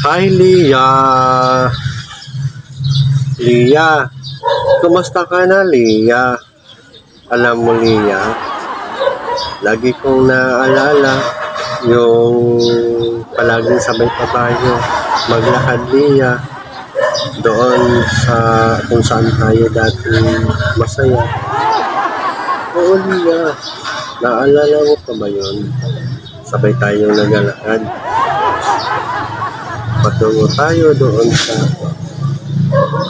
Hi, Lia. Lia, kumusta ka na, Lia? Alam mo, Lia, lagi kong naalala yung palaging sabay pa tayo maglakad, Lia, doon sa kung saan tayo dati masaya. Oo, Lia, naalala mo pa ba yun? Sabay tayo naglalakad. Patungo tayo doon sa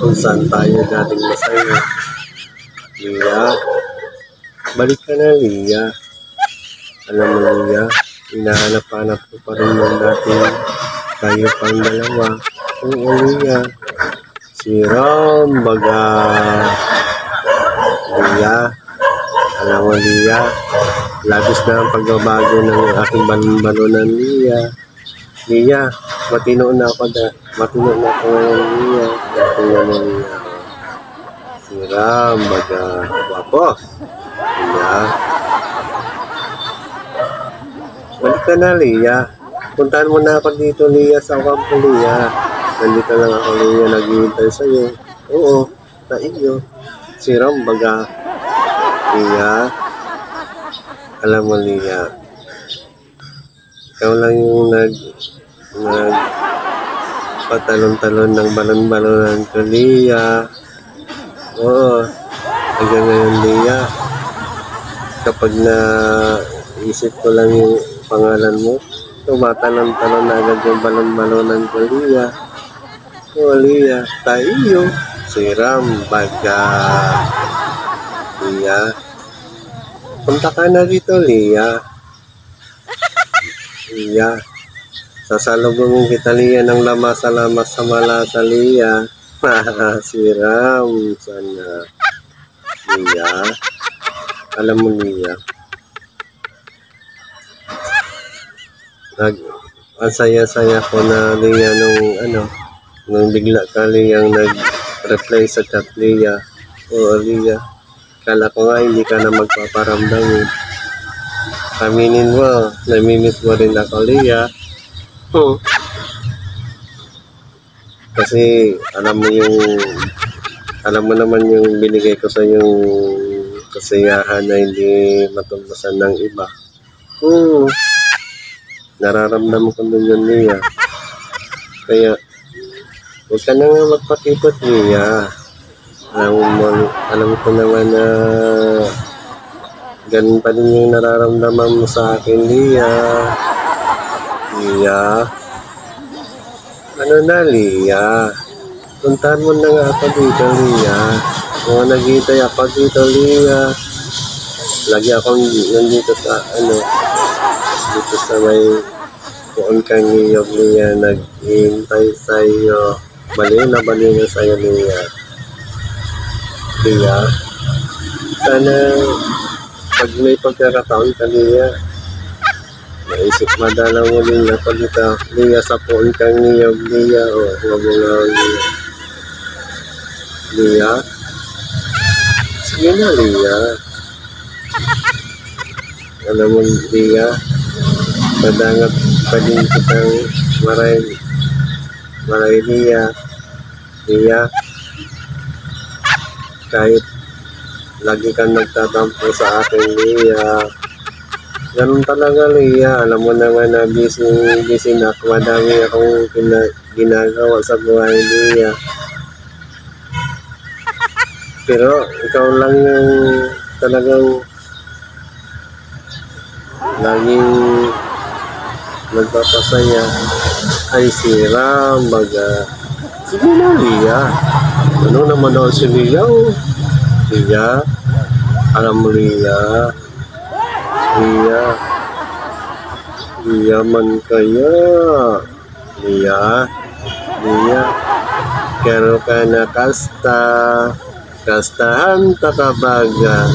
kung saan tayo dating masaya. Lia, balik ka na, Lia. Alam mo, Lia, hinahanap-hanap ko pa rin yung dating tayo pang dalawa. Oo, Lia. Si Rambaga. Lia, alam mo, Lia, labis na ang pagbabago ng aking balon-balonan, Lia. Lia, matino na ako ngayon, Lia. Dati naman, Lia. Si Rambaga. Wapo. Lia. Balik ka na, Lia. Puntahan mo na ako dito, Lia, sa kampo, Lia. Nandito lang ako, Lia, naghihintay sa'yo. Oo, na iyo. Si Rambaga. Lia. Alam mo, Lia, ikaw lang yung patalon-talon ng balon-balonan ko, Lia. Oo, hanggang ngayon, Lia, kapag naisip ko lang yung pangalan mo, tumatalon-talon na agad yung balon-balonan ko, Lia. Oo, Lia, tayo, si Rambaga. Lia, punta ka na dito, Lia. Lia, sasalubungin kita, Lia, ng lamas-lamas sa malasa, Lia. Si Ram, sana. Lia, alam mo, Lia, ang saya-saya ko na, Lia, nung bigla ka, Lia, nag-reply sa chat, Lia. Oo, Lia, kala ko nga hindi ka na magpaparamdam, eh. Aminin mo, namimiss mo rin ako, Lia. Kasi alam mo naman yung binigay ko sa yung kasiyahan na hindi matumbasan ng iba. Nararamdaman ko din yun, Lia. Kaya huwag ka na nga magpakipot, Lia. Alam ko naman na ganun pa din yung nararamdaman mo sa akin, Lia. Lia, ano na, Lia? Puntahan mo na nga ako dito, Lia. Kung naghihintay ako dito, Lia. Lagi akong nandito sa, dito sa may kuon kang niyog, Lia. Naghihintay sa'yo. Baliw na sa'yo, Lia. Lia, sana pag may pagkakataon ka, Lia, naisip madala mo, Lia, pag ito, Lia, sa puon kang niyog, Lia, huwag mo nga, Lia. Lia, sige na, Lia. Alam mo, Lia, padangat pa din kitang maray, Lia. Lia, kahit lagi kang nagtatampo sa akin, Lia. Ganun talaga, Lia. Alam mo naman na busy na ako. Madami akong ginagawa sa buhay, Lia. Pero ikaw lang yung talagang laging nagpapasaya. Ay, si Rambaga. Sige na, Lia. Ano naman daw si Lia, Lia, alam mo, Lia. Lia man kaya. Lia, karo ka na kastahan takabaga.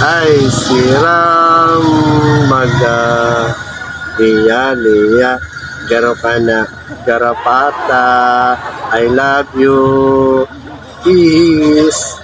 Ay, si Rambaga. Lia, karo ka na garapata. I love you. Peace.